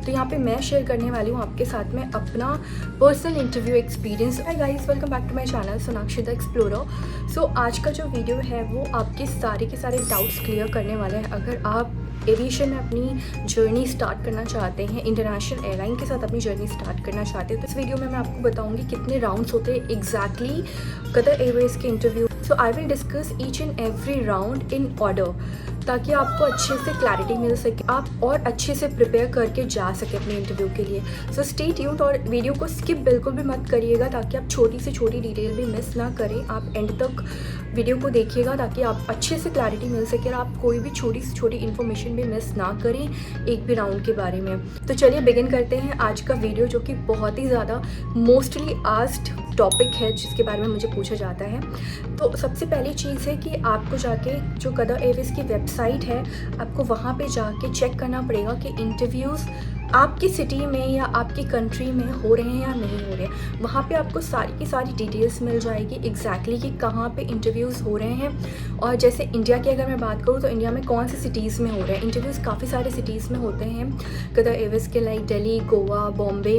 तो यहाँ पे मैं शेयर करने वाली हूँ आपके साथ में अपना personal interview experience. Hi guys, welcome back to my channel Sonakshi the explorer. So आज का जो वीडियो है वो आपके सारे के सारे डाउट्स क्लियर करने वाले हैं। अगर आप एविएशन में अपनी जर्नी स्टार्ट करना चाहते हैं, इंटरनेशनल एयरलाइन के साथ अपनी जर्नी स्टार्ट करना चाहते हैं, तो इस वीडियो में मैं आपको बताऊंगी कितने राउंड्स होते हैं एग्जैक्टली कतर एयरवेज के interview. So I will discuss each and every round in order ताकि आपको अच्छे से क्लैरिटी मिल सके, आप और अच्छे से प्रिपेयर करके जा सके अपने इंटरव्यू के लिए। सो स्टे ट्यून्ड और वीडियो को स्किप बिल्कुल भी मत करिएगा ताकि आप छोटी से छोटी डिटेल भी मिस ना करें। आप एंड तक वीडियो को देखिएगा ताकि आप अच्छे से क्लैरिटी मिल सके और आप कोई भी छोटी से छोटी इन्फॉर्मेशन भी मिस ना करें एक भी राउंड के बारे में। तो चलिए बिगिन करते हैं आज का वीडियो, जो कि बहुत ही ज़्यादा मोस्टली आस्क्ड टॉपिक है जिसके बारे में मुझे पूछा जाता है। तो सबसे पहली चीज़ है कि आपको जाके जो कतर एयरवेज की वेबसाइट है, आपको वहाँ पे जाके चेक करना पड़ेगा कि इंटरव्यूज़ आपकी सिटी में या आपकी कंट्री में हो रहे हैं या नहीं हो रहे हैं। वहाँ पे आपको सारी की सारी डिटेल्स मिल जाएगी एग्जैक्टली कि कहाँ पे इंटरव्यूज़ हो रहे हैं। और जैसे इंडिया की अगर मैं बात करूँ तो इंडिया में कौन सी सिटीज़ में हो रहे हैं इंटरव्यूज़, काफ़ी सारे सिटीज़ में होते हैं कतर एयरवेज के, लाइक दिल्ली, गोवा, बॉम्बे,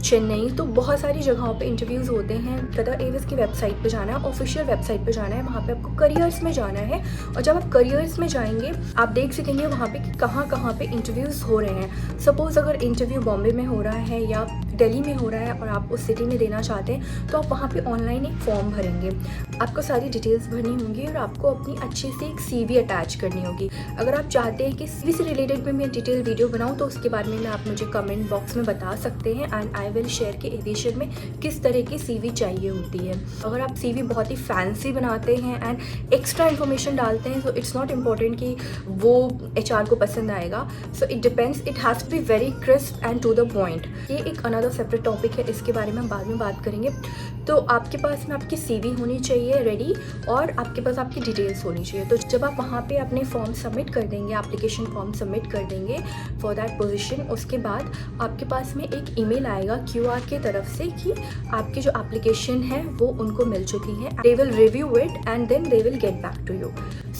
चेन्नई, तो बहुत सारी जगहों पे इंटरव्यूज़ होते हैं। कतर एयरवेज की वेबसाइट पे जाना है, ऑफिशियल वेबसाइट पे जाना है, वहाँ पे आपको करियर्स में जाना है। और जब आप करियर्स में जाएंगे आप देख सकेंगे वहाँ पे कि कहाँ कहाँ पे इंटरव्यूज़ हो रहे हैं। सपोज़ अगर इंटरव्यू बॉम्बे में हो रहा है या दिल्ली में हो रहा है और आप उस सिटी में देना चाहते हैं तो आप वहाँ पे ऑनलाइन एक फॉर्म भरेंगे। आपको सारी डिटेल्स भरनी होंगी और आपको अपनी अच्छे से एक CV अटैच करनी होगी। अगर आप चाहते हैं कि CV से रिलेटेड में मैं डिटेल वीडियो बनाऊँ तो उसके बारे में आप मुझे कमेंट बॉक्स में बता सकते हैं एंड आई विल शेयर कि एविएशन में किस तरह की CV चाहिए होती है। अगर आप CV बहुत ही फैंसी बनाते हैं एंड एक्स्ट्रा इन्फॉर्मेशन डालते हैं तो इट्स नॉट इम्पॉर्टेंट कि वो HR को पसंद आएगा। So it depends, it has to be very crisp and to the point. ये एक अनदर सेपरेट टॉपिक है, इसके बारे में हम बाद में बात करेंगे। तो आपके पास में आपकी CV होनी चाहिए रेडी और आपके पास आपकी डिटेल्स होनी चाहिए। तो जब आप वहाँ पे अपने फॉर्म सबमिट कर देंगे, एप्लीकेशन फॉर्म सबमिट कर देंगे फॉर दैट पोजीशन, उसके बाद आपके पास में एक ईमेल आएगा QR की तरफ से कि आपकी जो एप्लीकेशन है वो उनको मिल चुकी है। They will review it and then they will get back to you.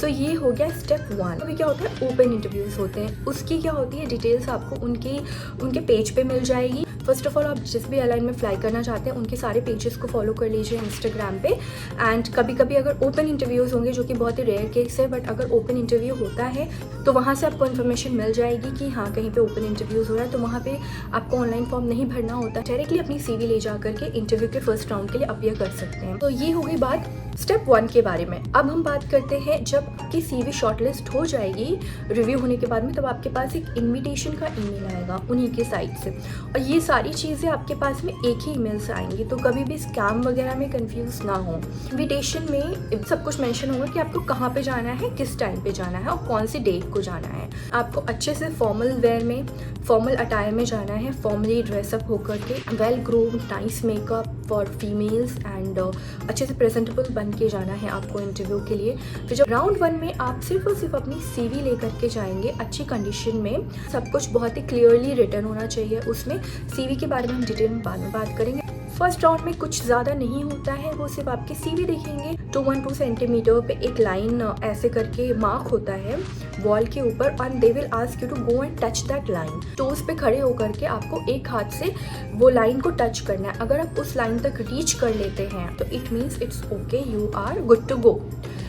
So ये हो गया स्टेप 1। अभी क्या होता है, ओपन इंटरव्यूज़ होते हैं, उसकी क्या होती है डिटेल्स आपको उनके पेज पे मिल जाएगी। फर्स्ट ऑफ ऑल आप जिस भी एयरलाइन में फ्लाई करना चाहते हैं उनके सारे पेजेस को फॉलो कर लीजिए इंस्टाग्राम पे। एंड कभी कभी अगर ओपन इंटरव्यूज़ होंगे, जो कि बहुत ही रेयर केस है, बट अगर ओपन इंटरव्यू होता है तो वहाँ से आपको इन्फॉर्मेशन मिल जाएगी कि हाँ कहीं पे ओपन इंटरव्यूज़ हो रहा है। तो वहाँ पे आपको ऑनलाइन फॉर्म नहीं भरना होता, डायरेक्टली अपनी CV ले जा करके इंटरव्यू के फर्स्ट राउंड के लिए अपीयर कर सकते हैं। तो ये हो गई बात स्टेप 1 के बारे में। अब हम बात करते हैं जब आपकी CV शॉर्टलिस्ट हो जाएगी रिव्यू होने के बाद में, तब आपके पास एक इन्विटेशन का ईमेल आएगा उन्हीं के साइट से। और ये सारी चीज़ें आपके पास में एक ही ईमेल से आएंगी, तो कभी भी स्कैम वगैरह में कंफ्यूज ना हो। इन्विटेशन में सब कुछ मेंशन होगा कि आपको कहाँ पे जाना है, किस टाइम पे जाना है और कौन सी डेट को जाना है। आपको अच्छे से फॉर्मल वेयर में, फॉर्मल अटायर में जाना है, फॉर्मली ड्रेसअप होकर के, well groomed, nice makeup for females and अच्छे से प्रेजेंटेबल बन के जाना है आपको इंटरव्यू के लिए। फिर जब राउंड 1 में आप सिर्फ और सिर्फ अपनी CV लेकर के जाएंगे अच्छी कंडीशन में, सब कुछ बहुत ही क्लियरली रिटर्न होना चाहिए उसमें। CV के बारे में हम डिटेल में बाद में बात करेंगे। फर्स्ट राउंड में कुछ ज़्यादा नहीं होता है, वो सिर्फ आपकी CV देखेंगे। 212 सेंटीमीटर पे एक लाइन ऐसे करके मार्क होता है वॉल के ऊपर and they will ask you to go and touch that line. Toes पे खड़े होकर के आपको एक हाथ से वो लाइन को टच करना है। अगर आप उस लाइन तक रीच कर लेते हैं तो it means it's okay, you are good to go.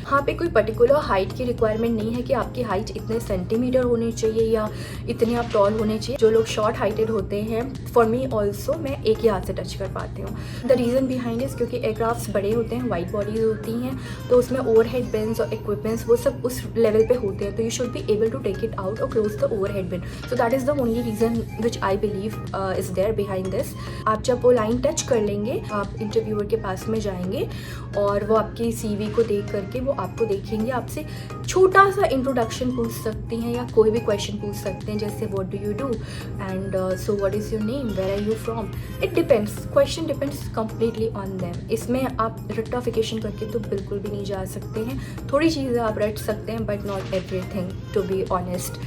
यहाँ पे कोई पर्टिकुलर हाइट की रिक्वायरमेंट नहीं है कि आपकी हाइट इतने सेंटीमीटर होनी चाहिए या इतने आप टॉल होने चाहिए। जो लोग शॉर्ट हाइटेड होते हैं, फॉर मी ऑल्सो, मैं एक ही हाथ से टच कर पाती हूँ। द रीज़न बिहाइंड इज क्योंकि एयरक्राफ्ट्स बड़े होते हैं, वाइड बॉडीज होती हैं, तो उसमें ओवरहेड बिन्स और इक्विपमेंट्स वो सब उस लेवल पे होते हैं, तो you should be able to take it out और close the overhead bin. So that is the only reason which I believe is there behind this. आप जब वो लाइन टच कर लेंगे, आप इंटरव्यूअर के पास में जाएंगे और वो आपकी CV को देख करके वो आपको देखेंगे, आपसे छोटा सा इंट्रोडक्शन पूछ सकती हैं या कोई भी क्वेश्चन पूछ सकते हैं, जैसे what do you do and so what is your name, where are you from. It depends, question depends completely on them. इसमें आप रट्टाफिकेशन करके तो बिल्कुल भी नहीं जा सकते हैं। थोड़ी चीज़ें आप रट सकते हैं but not everything, to be honest,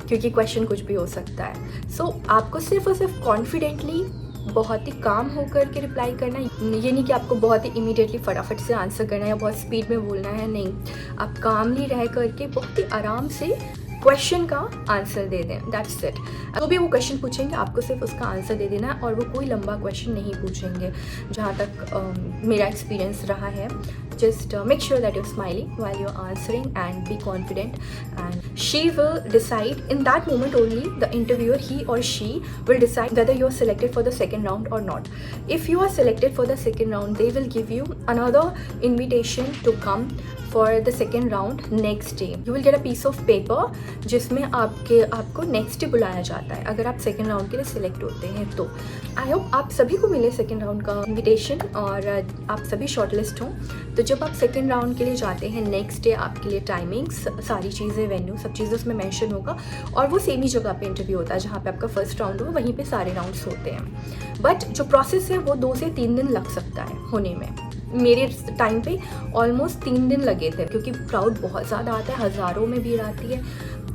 क्योंकि क्वेश्चन कुछ भी हो सकता है। सो आपको सिर्फ और सिर्फ कॉन्फिडेंटली बहुत ही काम होकर के रिप्लाई करना। ये नहीं कि आपको बहुत ही इमीडिएटली फटाफट से आंसर करना है या बहुत स्पीड में बोलना है, नहीं। आप कामली रह करके बहुत ही आराम से क्वेश्चन का आंसर दे दें, दैट्स इट। जो भी वो क्वेश्चन पूछेंगे आपको सिर्फ उसका आंसर दे देना है, और वो कोई लंबा क्वेश्चन नहीं पूछेंगे जहाँ तक मेरा एक्सपीरियंस रहा है। Just make sure that you're smiling while you're answering and be confident, and she will decide in that moment only. The interviewer, he or she, will decide whether you're selected for the second round or not. If you are selected for the second round, they will give you another invitation to come for the second round next day. You will get a piece of paper जिसमें आपको next day बुलाया जाता है अगर आप second round के लिए select होते हैं। तो आई होप आप सभी को मिले सेकेंड राउंड का इन्विटेशन और आप सभी शॉर्टलिस्ट हों। तो जब आप सेकेंड राउंड के लिए जाते हैं, नेक्स्ट डे आपके लिए टाइमिंग्स, सारी चीज़ें, वेन्यू, सब चीज़ें उसमें मेंशन होगा, और वो सेम ही जगह पे इंटरव्यू होता है जहाँ पे आपका फर्स्ट राउंड हो, वहीं पे सारे राउंड्स होते हैं। बट जो प्रोसेस है वो 2 से 3 दिन लग सकता है होने में। मेरे टाइम पे ऑलमोस्ट 3 दिन लगे थे, क्योंकि क्राउड बहुत ज़्यादा आता है, हज़ारों में भीड़ आती है,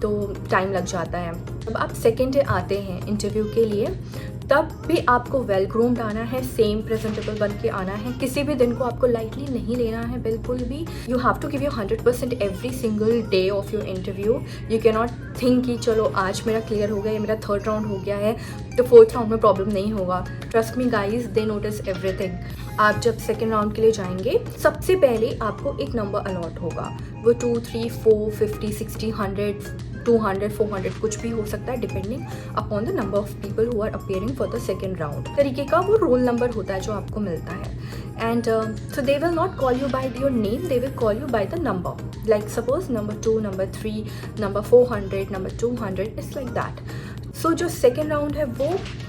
तो टाइम लग जाता है। अब आप सेकेंड डे आते हैं इंटरव्यू के लिए, तब भी आपको वेल ग्रूम्ड आना है, सेम प्रेजेंटेबल बन के आना है। किसी भी दिन को आपको लाइटली नहीं लेना है बिल्कुल भी। You have to give your 100% every single day of your interview. You can not think कि चलो आज मेरा क्लियर हो गया, मेरा थर्ड राउंड हो गया है तो फोर्थ राउंड में प्रॉब्लम नहीं होगा। ट्रस्ट मी गाइज, दे नोटिस एवरीथिंग। आप जब सेकेंड राउंड के लिए जाएंगे, सबसे पहले आपको एक नंबर अलॉट होगा। वो 2, 3, 4, 50, 60, 100, 200, 400 कुछ भी हो सकता है, depending upon the number of people who are appearing for the second round. तरीके का वो रोल नंबर होता है जो आपको मिलता है। And so they will not call you by your name, they will call you by the number. Like suppose number 2, number 3, number 400, number 200, it's like that. So जो सेकेंड राउंड है वो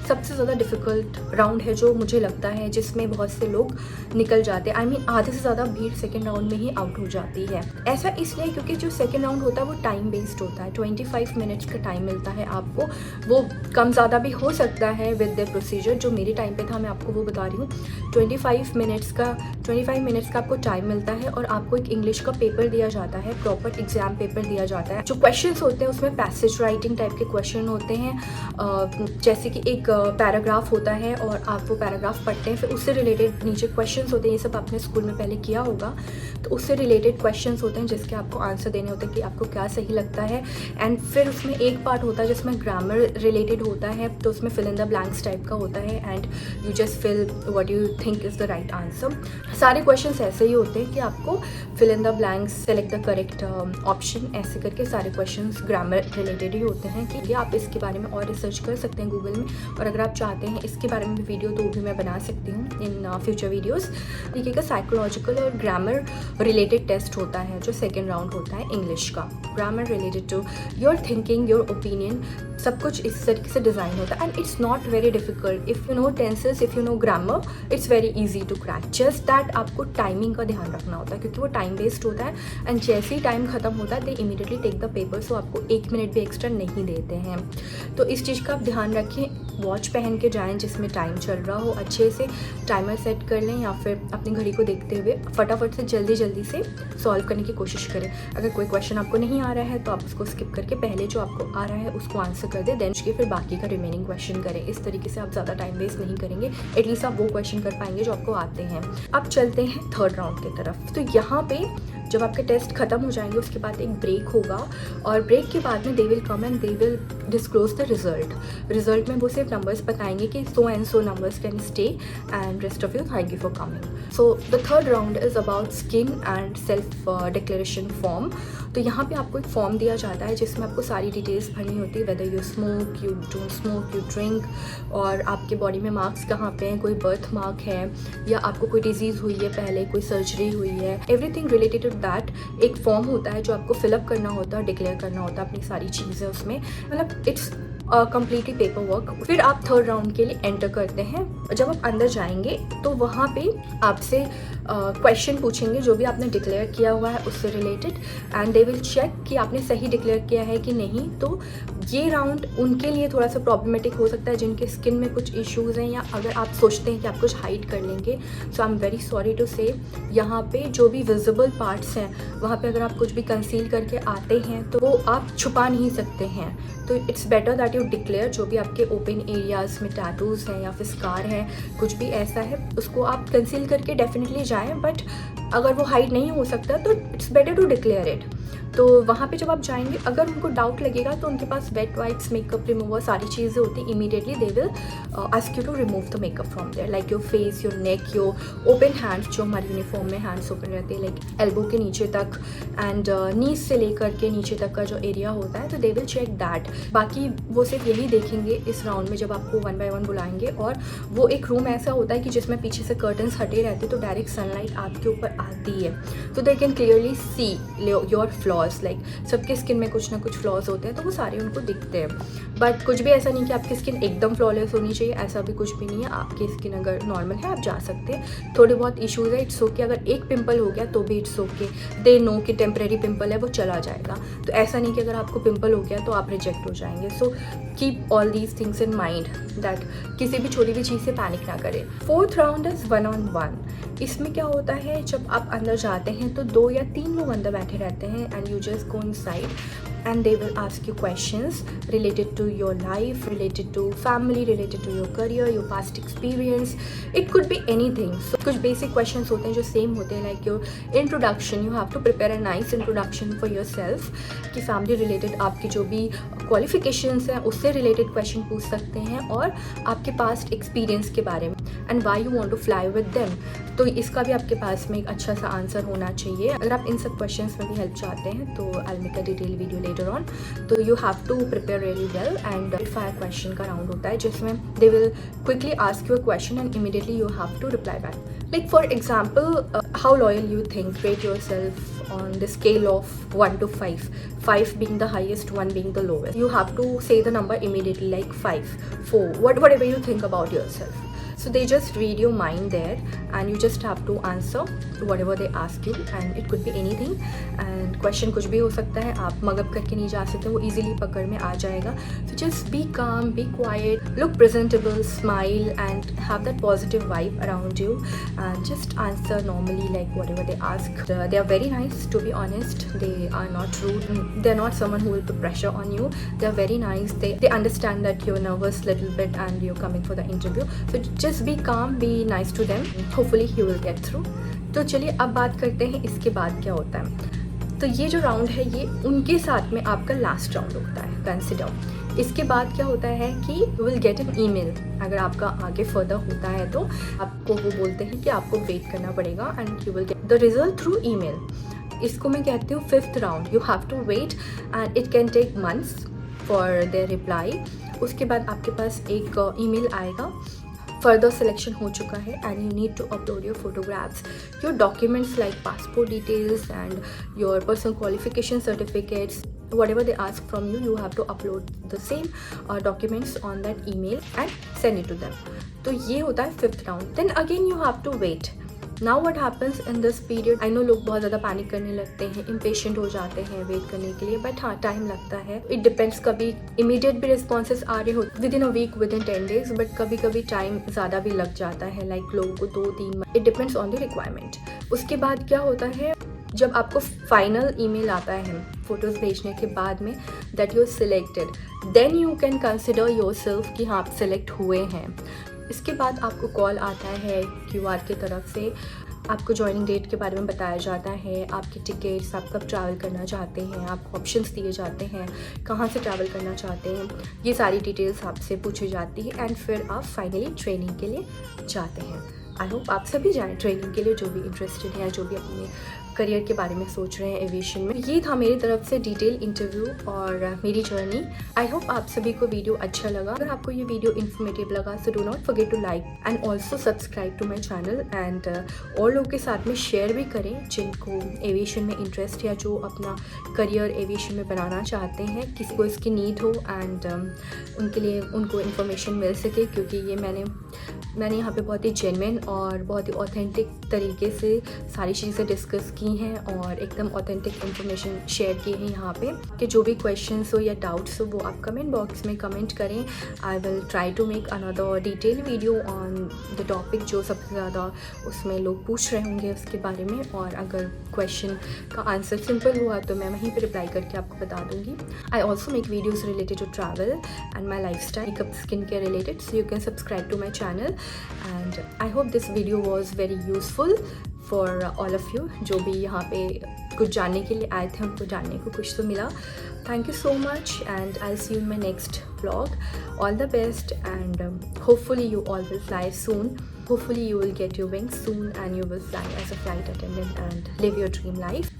सबसे ज़्यादा डिफ़िकल्ट राउंड है जो मुझे लगता है, जिसमें बहुत से लोग निकल जाते हैं। आई मीन आधे से ज़्यादा भीड़ सेकेंड राउंड में ही आउट हो जाती है। ऐसा इसलिए क्योंकि जो सेकेंड राउंड होता है वो टाइम बेस्ड होता है। 25 मिनट्स का टाइम मिलता है आपको। वो कम ज़्यादा भी हो सकता है विद द प्रोसीजर। जो मेरे टाइम पे था, मैं आपको वो बता रही हूँ। 25 मिनट्स का आपको टाइम मिलता है, और आपको एक इंग्लिश का पेपर दिया जाता है, प्रॉपर एग्जाम पेपर दिया जाता है। जो क्वेश्चन होते हैं उसमें पैसेज राइटिंग टाइप के क्वेश्चन होते हैं, जैसे कि एक पैराग्राफ होता है और आप वो पैराग्राफ पढ़ते हैं, फिर उससे रिलेटेड नीचे क्वेश्चंस होते हैं। ये सब आपने स्कूल में पहले किया होगा। तो उससे रिलेटेड क्वेश्चंस होते हैं जिसके आपको आंसर देने होते हैं कि आपको क्या सही लगता है। एंड फिर उसमें एक पार्ट होता है जिसमें ग्रामर रिलेटेड होता है, तो उसमें fill in the blanks type का होता है, and you just fill what you think is the right answer. सारे क्वेश्चंस ऐसे ही होते हैं कि आपको fill in the blanks, select the correct option, ऐसे करके सारे क्वेश्चंस ग्रामर रिलेटेड ही होते हैं। कि आप इसके बारे में और रिसर्च कर सकते हैं गूगल में, और अगर आप चाहते हैं इसके बारे में भी वीडियो तो भी मैं बना सकती हूँ इन फ्यूचर वीडियोस। तरीके का साइकोलॉजिकल और ग्रामर रिलेटेड टेस्ट होता है जो सेकेंड राउंड होता है इंग्लिश का। Grammar related to your thinking, your opinion, सब कुछ इस तरीके से डिज़ाइन होता है। And it's not very difficult. If you know tenses, if you know grammar, it's very easy to crack. Just that आपको टाइमिंग का ध्यान रखना होता है, क्योंकि वो टाइम बेस्ड होता है। एंड जैसे ही टाइम खत्म होता है, they immediately take the paper, so आपको 1 मिनट भी एक्स्ट्रा नहीं देते हैं। तो इस चीज़ का आप ध्यान रखें। वॉच पहन के जाएं जिसमें टाइम चल रहा हो, अच्छे से टाइमर सेट कर लें, या फिर अपनी घड़ी को देखते हुए फटाफट से जल्दी से सॉल्व करने की कोशिश करें। अगर कोई क्वेश्चन आपको नहीं आ रहा है तो आप उसको स्किप करके पहले जो आपको आ रहा है उसको आंसर कर दें, देन फिर बाकी का रिमेनिंग क्वेश्चन करें। इस तरीके से आप ज़्यादा टाइम वेस्ट नहीं करेंगे, एटलीस्ट आप वो क्वेश्चन कर पाएंगे जो आपको आते हैं। अब चलते हैं थर्ड राउंड की तरफ। तो यहाँ पे जब आपके टेस्ट खत्म हो जाएंगे उसके बाद एक ब्रेक होगा, और ब्रेक के बाद में they will come and they will disclose the result में वो सिर्फ नंबर्स बताएंगे कि so and so numbers can stay and rest of you thank you for coming. So the third round is about skin and self declaration form. तो यहाँ पे आपको एक फॉर्म दिया जाता है जिसमें आपको सारी डिटेल्स भरनी होती है, whether you smoke, you don't smoke, you drink, और आपके बॉडी में मार्क्स कहाँ पे हैं, कोई बर्थ मार्क है या आपको कोई डिजीज़ हुई है पहले, कोई सर्जरी हुई है, एवरीथिंग रिलेटेड टू दैट एक फॉर्म होता है जो आपको फिलअप करना होता है, डिक्लेयर करना होता है अपनी सारी चीज़ें उसमें। मतलब इट्स कम्प्लीटली पेपर वर्क। फिर आप थर्ड राउंड के लिए एंटर करते हैं। जब आप अंदर जाएंगे तो वहाँ पे आपसे क्वेश्चन पूछेंगे जो भी आपने डिक्लेयर किया हुआ है उससे related, and they will check कि आपने सही डिक्लेयर किया है कि नहीं। तो ये राउंड उनके लिए थोड़ा सा प्रॉब्लमेटिक हो सकता है जिनके स्किन में कुछ इश्यूज़ हैं, या अगर आप सोचते हैं कि आप कुछ हाइड कर लेंगे। So I am very sorry to say, यहाँ पे जो भी विजिबल पार्ट्स हैं वहाँ पे अगर आप कुछ भी कंसील करके आते हैं तो वो आप छुपा नहीं सकते हैं। तो it's better that you to declare जो भी आपके ओपन एरियाज़ में टैटूज़ हैं या फिर स्कार हैं, कुछ भी ऐसा है, उसको आप कंसील करके डेफिनेटली जाएं, बट अगर वो हाइड नहीं हो सकता तो it's better to declare it. तो वहाँ पे जब आप जाएंगे, अगर उनको डाउट लगेगा तो उनके पास वेट वाइप्स, मेकअप रिमूवर, सारी चीज़ें होती हैं। Immediately they will ask you to remove the makeup from there, like your face, your neck, your open hands, जो हमारे यूनिफॉर्म में हैंड्स ओपन रहते हैं, लाइक एल्बो के नीचे तक एंड नीज से लेकर के नीचे तक का जो एरिया होता है, तो दे विल चेक दैट। बाकी वो सिर्फ यही देखेंगे इस राउंड में जब आपको 1 बाय 1 बुलाएंगे। और वो एक रूम ऐसा होता है कि जिसमें पीछे से कर्टन्स हटे रहते हैं, तो डायरेक्ट सनलाइट आपके ऊपर आती है, तो they can clearly see your flaws. Like सबके स्किन में कुछ ना कुछ फ्लॉज होते हैं, तो वो सारे उनको दिखते हैं। बट कुछ भी ऐसा नहीं कि आपकी स्किन एकदम फ्लॉलेस होनी चाहिए, ऐसा भी कुछ भी नहीं है। आपकी स्किन अगर नॉर्मल है आप जा सकते हैं। थोड़े बहुत इश्यूज़ है, इट्स ओके। अगर एक पिंपल हो गया तो भी इट्स ओके, दे नो कि टेम्परेरी पिंपल है, वो चला जाएगा। तो ऐसा नहीं कि अगर आपको पिंपल हो गया तो आप रिजेक्ट हो जाएंगे। So keep all these things in mind that किसी भी छोटी भी चीज़ से पैनिक ना करें। 4th round is 1-on-1। इसमें क्या होता है, जब आप अंदर जाते हैं तो 2 या 3 लोग अंदर बैठे रहते हैं and you just go inside and they will ask you questions related to your life, related to family, related to your career, your past experience. It could be anything. So कुछ basic questions होते हैं जो same होते हैं, like your introduction. You have to prepare a nice introduction for yourself कि family related आपकी जो भी qualifications हैं उससे related question पूछ सकते हैं, और आपके past experience के बारे में and why you want to fly with them. तो इसका भी आपके पास में एक अच्छा सा आंसर होना चाहिए। अगर आप इन सब क्वेश्चंस में भी हेल्प चाहते हैं तो I'll make a detailed video later on. तो you have to prepare really well and fire question का राउंड होता है जिसमें they will quickly ask you a question and immediately you have to reply back. Like for example, how loyal you think, rate yourself on the scale of 1 to 5. 5 being the highest, 1 being the lowest. You have to say the number immediately, like 5, 4, whatever you think about yourself. So they just read your mind there and you just have to answer whatever they ask you and it could be anything and question कुछ भी हो सकता है। आप mug up करके नहीं जा सकते, वो easily पकड़ में आ जाएगा। So just be calm, be quiet, look presentable, smile and have that positive vibe around you and just answer normally like whatever they ask. They are very nice, to be honest. They are not rude. They are not someone who will put pressure on you. They are very nice. They understand that you're nervous little bit and you're coming for the interview. So just be calm, be nice to them. Hopefully you will get through. तो चलिए अब बात करते हैं इसके बाद क्या होता है। तो ये जो राउंड है ये उनके साथ में आपका लास्ट राउंड होता है, कंसिडर। इसके बाद क्या होता है कि you will get an email. अगर आपका आगे फर्दर होता है तो आपको वो बोलते हैं कि आपको वेट करना पड़ेगा and you will get the result through email. इसको मैं कहती हूँ 5th round. You have to wait and it can take months for their reply. उसके बाद आपके पास एक ईमेल आएगा, further selection हो चुका है and you need to upload your photographs, your documents like passport details and your personal qualification certificates, whatever they ask from you, you have to upload the same documents on that email and send it to them. तो ये होता है 5th round. Then again you have to wait. Now what happens in this period? I know लोग बहुत ज़्यादा panic करने लगते हैं, impatient हो जाते हैं वेट करने के लिए, बट हाँ टाइम लगता है। इट डिपेंड्स, कभी इमीडिएट भी रिस्पॉन्सेस आ रहे हो within a week, within 10 days, but कभी कभी टाइम ज़्यादा भी लग जाता है, लाइक लोगों को 2-3 month. It depends on the requirement. उसके बाद क्या होता है, जब आपको फाइनल ईमेल आता है फोटोज़ भेजने के बाद में that you are selected, then you can consider yourself कि हाँ आप सिलेक्ट हुए हैं। इसके बाद आपको कॉल आता है QR की तरफ से, आपको ज्वाइनिंग डेट के बारे में बताया जाता है, आपके टिकट्स, आप कब ट्रैवल करना चाहते हैं, आपको ऑप्शंस दिए जाते हैं, कहाँ से ट्रैवल करना चाहते हैं, ये सारी डिटेल्स आपसे पूछी जाती है एंड फिर आप फाइनली ट्रेनिंग के लिए जाते हैं। आई होप आप सभी जाएँ ट्रेनिंग के लिए, जो भी इंटरेस्टेड है, जो भी अपने करियर के बारे में सोच रहे हैं एविएशन में। ये था मेरी तरफ से डिटेल इंटरव्यू और मेरी जर्नी। आई होप आप सभी को वीडियो अच्छा लगा। अगर आपको ये वीडियो इन्फॉर्मेटिव लगा so do not forget to like and also subscribe to my channel and और लोगों के साथ में शेयर भी करें जिनको एविएशन में इंटरेस्ट या जो अपना करियर एविएशन में बनाना चाहते हैं, किसी को इसकी नीड हो एंड उनके लिए उनको इन्फॉर्मेशन मिल सके, क्योंकि ये मैंने यहाँ पे बहुत ही जेन्युइन और बहुत ही ऑथेंटिक तरीके से सारी चीज़ें डिस्कस की की हैं और एकदम ऑथेंटिक इन्फॉर्मेशन शेयर की है यहाँ पे कि जो भी क्वेश्चंस हो या डाउट्स हो वो आप कमेंट बॉक्स में कमेंट करें। I will try to make another detail video on the topic जो सबसे ज़्यादा उसमें लोग पूछ रहे होंगे उसके बारे में, और अगर क्वेश्चन का आंसर सिंपल हुआ तो मैं वहीं पर रिप्लाई करके आपको बता दूँगी। I also make videos related to travel and my lifestyle, makeup, skin care related, so you can subscribe to my channel and I hope this video was very useful for all of you. जो भी यहाँ पे कुछ जानने के लिए आए थे उनको जानने को कुछ तो मिला। Thank you so much and I'll see you in my next vlog. All the best and hopefully you all will fly soon. Hopefully you will get your wings soon and you will fly as a flight attendant and live your dream life.